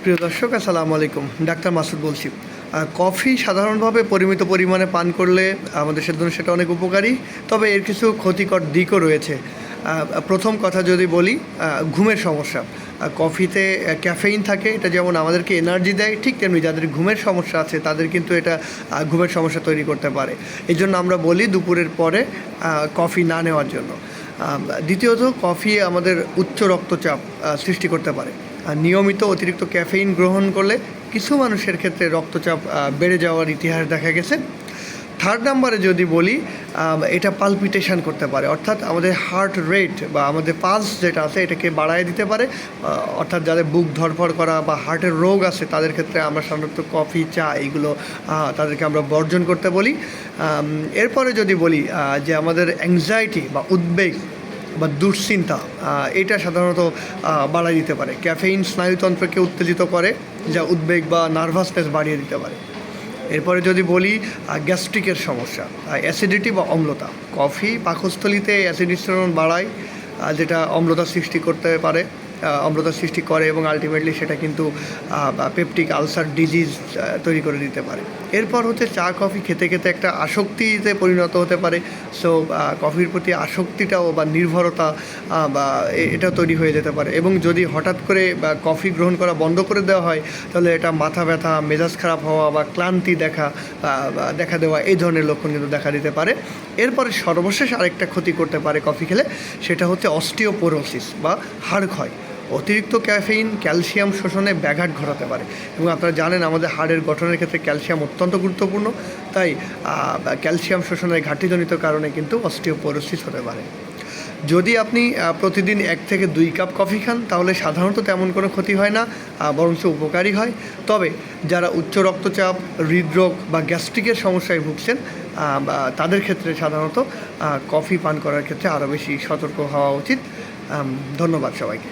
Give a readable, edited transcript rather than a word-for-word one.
প্রিয় দর্শক, আসসালামু আলাইকুম। ডাক্তার মাসুদ বলছি। কফি সাধারণভাবে পরিমিত পরিমাণে পান করলে আমাদের জন্য সেটা অনেক উপকারী, তবে এর কিছু ক্ষতিকর দিকও রয়েছে। প্রথম কথা যদি বলি, ঘুমের সমস্যা। কফিতে ক্যাফেইন থাকে, এটা যেমন আমাদেরকে এনার্জি দেয়, ঠিক তেমনি যাদের ঘুমের সমস্যা আছে তাদের কিন্তু এটা ঘুমের সমস্যা তৈরি করতে পারে। এই জন্য আমরা বলি দুপুরের পরে কফি না নেওয়ার জন্য। দ্বিতীয়ত, কফি আমাদের উচ্চ রক্তচাপ সৃষ্টি করতে পারে। নিয়মিত অতিরিক্ত ক্যাফেইন গ্রহণ করলে কিছু মানুষের ক্ষেত্রে রক্তচাপ বেড়ে যাওয়ার ইতিহাস দেখা গেছে। থার্ড নাম্বারে যদি বলি, এটা পালপিটেশন করতে পারে, অর্থাৎ আমাদের হার্ট রেট বা আমাদের পালস যেটা আছে এটাকে বাড়ায় দিতে পারে। অর্থাৎ যাদের বুক ধড়ফড় করা বা হার্টের রোগ আছে তাদের ক্ষেত্রে আমরা সাধারণত কফি, চা এইগুলো তাদেরকে আমরা বর্জন করতে বলি। এরপরে যদি বলি যে আমাদের অ্যাংজাইটি বা উদ্বেগ বা দুশ্চিন্তা, এটা সাধারণত বাড়াই দিতে পারে। ক্যাফেইন স্নায়ুতন্ত্রকে উত্তেজিত করে, যা উদ্বেগ বা নার্ভাসনেস বাড়িয়ে দিতে পারে। এরপরে যদি বলি গ্যাস্ট্রিকের সমস্যা, অ্যাসিডিটি বা অম্লতা। কফি পাকস্থলিতে অ্যাসিড মিশ্রণ বাড়ায়, যেটা অম্লতা সৃষ্টি করতে পারে, অম্লতা সৃষ্টি করে এবং আলটিমেটলি সেটা কিন্তু পেপটিক আলসার ডিজিজ তৈরি করে দিতে পারে। এরপর হচ্ছে চা কফি খেতে খেতে একটা আসক্তিতে পরিণত হতে পারে। সো কফির প্রতি আসক্তিটাও বা নির্ভরতা বা এটা তৈরি হয়ে যেতে পারে। এবং যদি হঠাৎ করে কফি গ্রহণ করা বন্ধ করে দেওয়া হয় তাহলে এটা মাথা ব্যথা, মেজাজ খারাপ হওয়া বা ক্লান্তি দেখা দেওয়া, এই ধরনের লক্ষণ কিন্তু দেখা দিতে পারে। এরপরে সর্বশেষ আরেকটা ক্ষতি করতে পারে কফি খেলে, সেটা হচ্ছে অস্টিওপোরোসিস বা হাড় ক্ষয়। অতিরিক্ত ক্যাফেইন ক্যালসিয়াম শোষণে ব্যাঘাত ঘটাতে পারে, এবং আপনারা জানেন আমাদের হাড়ের গঠনের ক্ষেত্রে ক্যালসিয়াম অত্যন্ত গুরুত্বপূর্ণ। তাই ক্যালসিয়াম শোষণের ঘাটতিজনিত কারণে কিন্তু অস্টিওপোরোসিস হতে পারে। যদি আপনি প্রতিদিন 1 থেকে 2 কাপ কফি খান তাহলে সাধারণত তেমন কোনো ক্ষতি হয় না, বরঞ্চ উপকারী হয়। তবে যারা উচ্চ রক্তচাপ, হৃদরোগ বা গ্যাস্ট্রিকের সমস্যায় ভুগছেন তাদের ক্ষেত্রে সাধারণত কফি পান করার ক্ষেত্রে আরও বেশি সতর্ক হওয়া উচিত। ধন্যবাদ সবাইকে।